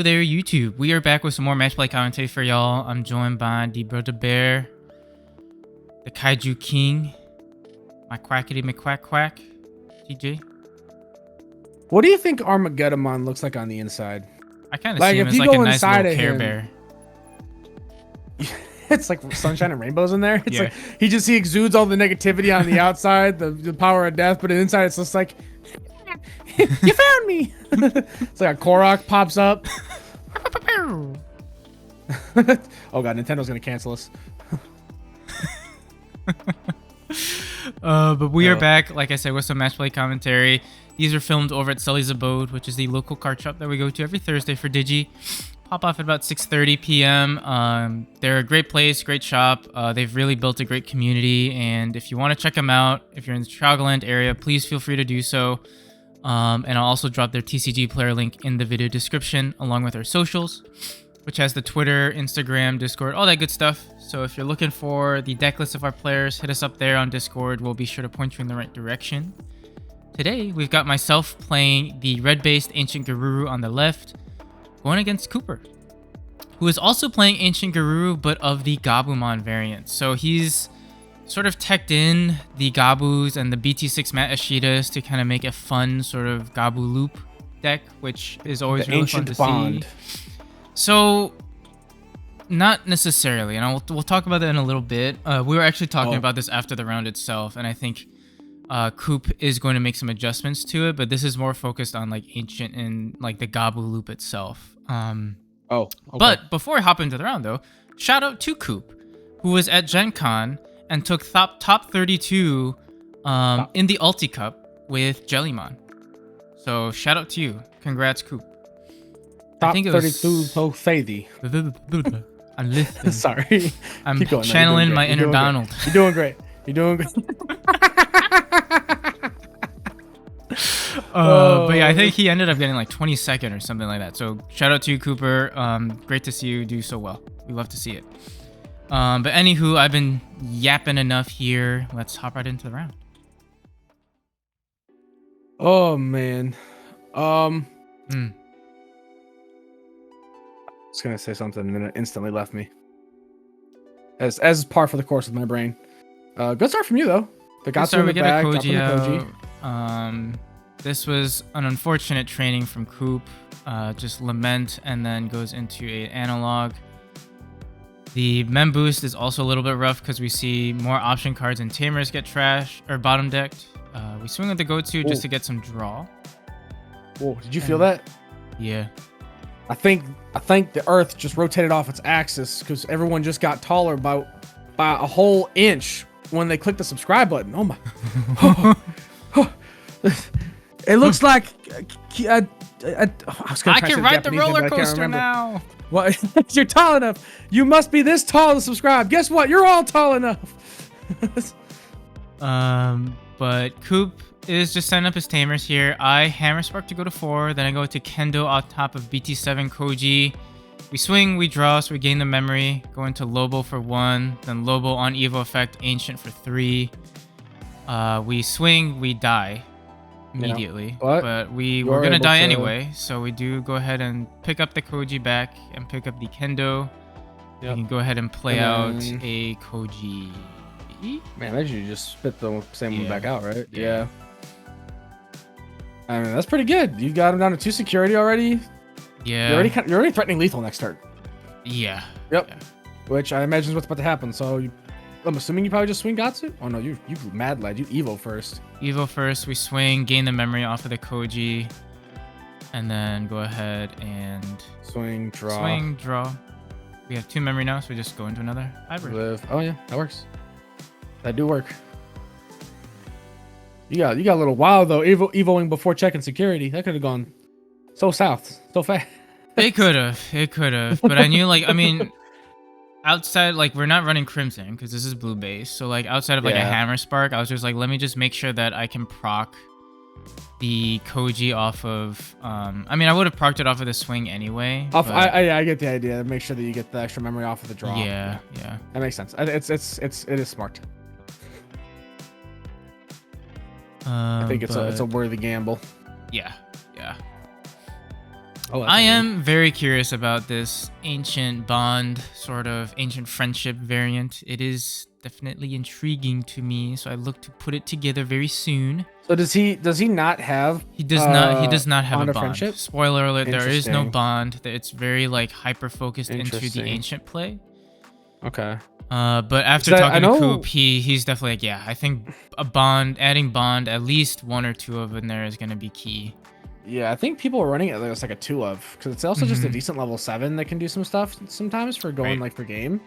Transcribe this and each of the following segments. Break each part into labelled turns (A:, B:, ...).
A: there, YouTube. We are back with some more Matchplay commentary for y'all. I'm joined by the Brother Bear, the Kaiju King, my Quackity McQuack Quack, TJ.
B: What do you think AncientGabumon looks like on the inside?
A: I kind of see him as like a nice little Care Bear.
B: It's like sunshine and rainbows in there. It's like he exudes all the negativity on the outside, the power of death, but inside it's just like, you found me. It's like a Korok pops up. Oh god, Nintendo's gonna cancel us.
A: But we are back, like I said, with some Matchplay commentary. These are filmed over at Sully's Abode, which is the local card shop that we go to every Thursday for Digi. Pop off at about 6:30 p.m. They're a great place, great shop. They've really built a great community, and if you want to check them out, if you're in the Chicagoland area, please feel free to do so. And I'll also drop their TCG player link in the video description, along with their socials, which has the Twitter, Instagram, Discord, all that good stuff. So if you're looking for the deck list of our players, hit us up there on Discord. We'll be sure to point you in the right direction. Today, we've got myself playing the Red Based AncientGarurumon on the left, going against Cooper, who is also playing AncientGarurumon, but of the Gabumon variant. So he's sort of teched in the Gabus and the BT-6 Mat Ashitas to kind of make a fun sort of Gabu loop deck, which is always really fun to see. So, not necessarily, and we'll talk about that in a little bit. We were actually talking about this after the round itself, and I think Coop is going to make some adjustments to it, but this is more focused on like Ancient and like the Gabu loop itself.
B: Okay.
A: But before I hop into the round though, shout out to Coop, who was at Gen Con and took top 32 in the Ulti Cup with Jellymon. So shout out to you. Congrats, Coop.
B: Top 32 Pothady.
A: I'm listening.
B: Sorry.
A: I'm channeling my inner Donald.
B: You're doing great. You're doing great.
A: But yeah, I think he ended up getting like 22nd or something like that. So shout out to you, Cooper. Great to see you do so well. We love to see it. But anywho, I've been yapping enough here. Let's hop right into the round.
B: Oh man. I was gonna say something and then it instantly left me. As par for the course with my brain. Good start from you though. The Gatsu in the back, dropping the Koji.
A: This was an unfortunate training from Coop. Just Lament and then goes into a analog. The Mem boost is also a little bit rough because we see more option cards and Tamers get trashed or bottom decked. We swing with the go-to just to get some draw.
B: Whoa, did you feel that?
A: Yeah.
B: I think the Earth just rotated off its axis because everyone just got taller by a whole inch when they clicked the subscribe button. Oh my! It looks like I
A: can ride the roller coaster now.
B: Well, you're tall enough. You must be this tall to subscribe. Guess what? You're all tall enough.
A: But Coop is just setting up his Tamers here. I Hammer Spark to go to 4. Then I go to Kendo on top of BT-7 Koji. We swing, we draw, so we gain the memory. Go into Lobo for 1. Then Lobo on Evo effect, Ancient for 3. We swing, we die immediately. Yeah, but we're going to die anyway. So we do go ahead and pick up the Koji back and pick up the Kendo. Yep. We can go ahead and play out a Koji.
B: Man, imagine you just spit the same one back out, right? Yeah. I mean, that's pretty good. You got him down to 2 security already.
A: Yeah.
B: You're already threatening lethal next turn.
A: Yeah.
B: Yep.
A: Yeah.
B: Which I imagine is what's about to happen. So I'm assuming you probably just swing Gatsu? Oh no, you mad lad. You Evo first.
A: Evo first. We swing, gain the memory off of the Koji, and then go ahead and
B: swing, draw.
A: Swing, draw. We have 2 memory now, so we just go into another hybrid.
B: Oh yeah, that works. That do work. You got a little wild though, Evoing before checking security. That could have gone so south, so fast.
A: It could have. But I knew, like, I mean, outside, like, we're not running Crimson because this is blue base. So, like, outside of like a Hammer Spark, I was just like, let me just make sure that I can proc the Koji off of. I mean, I would have procced it off of the swing anyway.
B: I get the idea. Make sure that you get the extra memory off of the draw.
A: Yeah.
B: That makes sense. It is smart. I think it's a worthy gamble.
A: Yeah.
B: Oh, that's
A: I
B: amazing.
A: am very curious about this ancient bond, sort of ancient friendship variant. It is definitely intriguing to me, so I look to put it together very soon.
B: So does he not have
A: He does not have a
B: bond of
A: bond.
B: friendship?
A: Spoiler alert, there is no
B: Interesting.
A: bond. It's very like hyper focused into the
B: Interesting.
A: ancient play.
B: Okay.
A: But after
B: So I
A: talking to
B: know-
A: Coop, he's definitely like, yeah, I think a bond, adding bond, at least one or two of them in there is gonna be key.
B: Yeah, I think people are running it like it's like a 2 of, because it's also just a
A: Mhm.
B: decent level 7 that can do some stuff sometimes for going
A: Right.
B: like for game.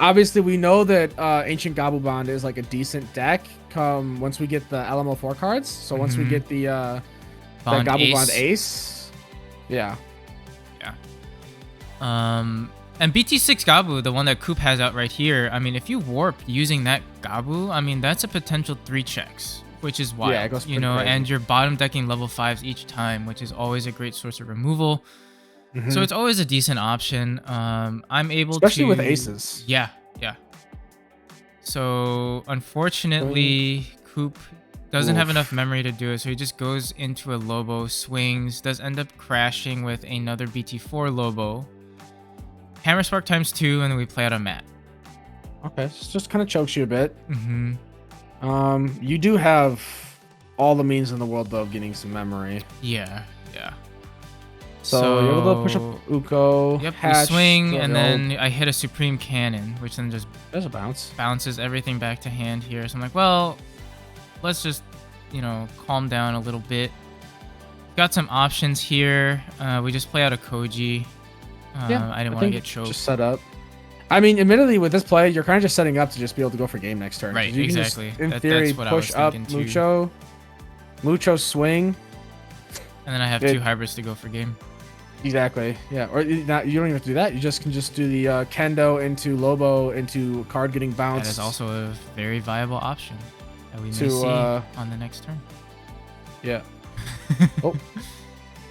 B: Obviously we know that Ancient Gabumon is like a decent deck come once we get the LMO4 cards. So once we
A: Mhm.
B: get the that
A: Bond
B: Gabumon
A: Ace.
B: Ace. Yeah.
A: And BT-6 Gabu, the one that Coop has out right here, I mean, if you warp using that Gabu, I mean, that's a potential 3 checks, which is wild,
B: Yeah, it goes
A: you
B: pretty
A: know,
B: crazy.
A: and you're bottom decking level 5s each time, which is always a great source of removal.
B: Mhm.
A: So it's always a decent option. I'm able
B: Especially
A: to...
B: with aces.
A: Yeah. So, unfortunately, Coop doesn't have
B: Oof.
A: enough memory to do it, so he just goes into a Lobo, swings, does end up crashing with another BT4 Lobo. Hammer Spark times 2, and then we play out a mat.
B: Okay, so just kind of chokes you a bit.
A: Mm-hmm.
B: You do have all the means in the world though of getting some memory.
A: Yeah.
B: So you're able to push up Uko.
A: Yep, we
B: hatch,
A: swing,
B: throw
A: and
B: the
A: then I hit a Supreme Cannon, which then just
B: there's a bounce.
A: bounces everything back to hand here. So I'm like, well, let's just, calm down a little bit. Got some options here. We just play out a Koji. I didn't want to
B: think
A: get choked.
B: Just set up. I mean, admittedly, with this play, you're kind of just setting up to just be able to go for game next turn. 'cause
A: Right,
B: you can just,
A: exactly.
B: in
A: That's
B: theory,
A: what I was
B: push up
A: thinking too.
B: Mucho swing.
A: And then I have
B: Good.
A: 2 hybrids to go for game.
B: Exactly. Yeah. Or you don't even have to do that. You just can just do the Kendo into Lobo into card getting bounced.
A: That is also a very viable option that we may
B: To,
A: see on the next turn.
B: Yeah. Oh.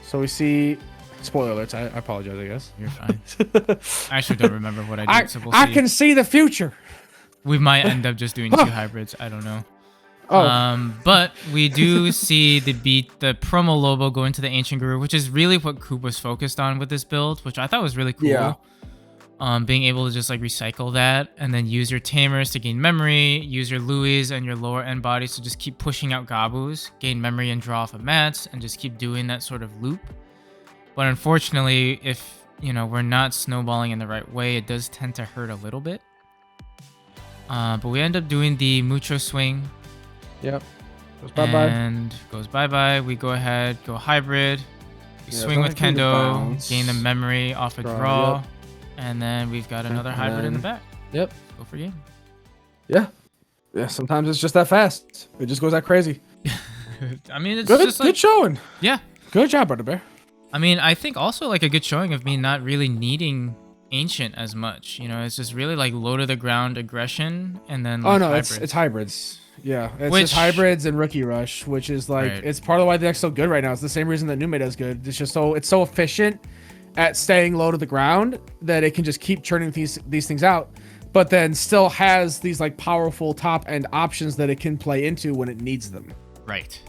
B: So we see. Spoiler alerts. I apologize. I guess.
A: You're fine. I actually don't remember what I did, so we'll see.
B: I can see the future.
A: We might end up just doing 2 hybrids. I don't know.
B: Oh.
A: But we do see the promo Lobo go into the Ancient Guru, which is really what Coop was focused on with this build, which I thought was really cool.
B: Yeah.
A: Being able to just like recycle that and then use your Tamers to gain memory, use your Louis and your lower end bodies to just keep pushing out Gabus, gain memory and draw off of mats, and just keep doing that sort of loop. But unfortunately, if we're not snowballing in the right way, it does tend to hurt a little bit. But we end up doing the Mucho swing.
B: Yep. Goes bye-bye.
A: And goes bye-bye. We go ahead, go hybrid. We
B: Yeah,
A: swing with
B: something to
A: Kendo,
B: bounce.
A: gain the memory off a
B: Draw,
A: draw.
B: yep.
A: And then we've got another
B: And
A: hybrid in the
B: then-
A: back.
B: Yep.
A: Go for game.
B: Yeah. Yeah. Sometimes it's just that fast. It just goes that crazy.
A: I mean, it's
B: Good.
A: just like...
B: Good showing.
A: Yeah.
B: Good job, Brother Bear.
A: I mean, I think also like a good showing of me not really needing Ancient as much. It's just really like low to the ground aggression and then like,
B: Oh no,
A: hybrids.
B: it's hybrids. Yeah, it's
A: Which-
B: just hybrids and Rookie Rush, which is like
A: Right.
B: it's part of why the deck's so good right now. It's the same reason that New Meta is good. It's just it's so efficient at staying low to the ground that it can just keep churning these things out, but then still has these like powerful top end options that it can play into when it needs them.
A: Right.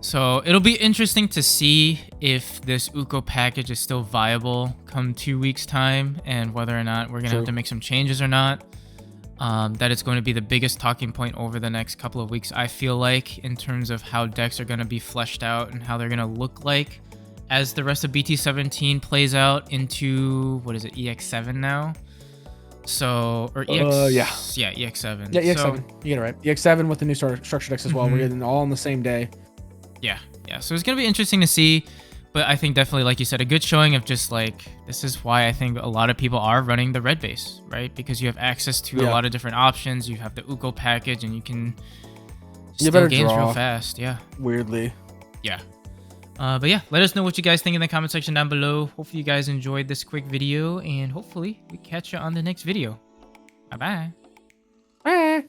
A: So it'll be interesting to see if this Uko package is still viable come 2 weeks time and whether or not we're going to have to make some changes or not. That it's going to be the biggest talking point over the next couple of weeks, I feel like, in terms of how decks are going to be fleshed out and how they're going to look like as the rest of BT-17 plays out into, what is it, EX7 now? So, or EX...
B: Yeah,
A: EX7.
B: Yeah, EX7.
A: So,
B: You get it right. EX7 with the new structure decks as well. We're getting all on the same day.
A: Yeah. So it's going to be interesting to see, but I think definitely, like you said, a good showing of just like, this is why I think a lot of people are running the red base, right? Because you have access to a lot of different options. You have the Uko package and you can steal games real fast. Yeah.
B: Weirdly.
A: Yeah. But yeah, let us know what you guys think in the comment section down below. Hopefully you guys enjoyed this quick video and hopefully we catch you on the next video. Bye-bye.
B: Bye.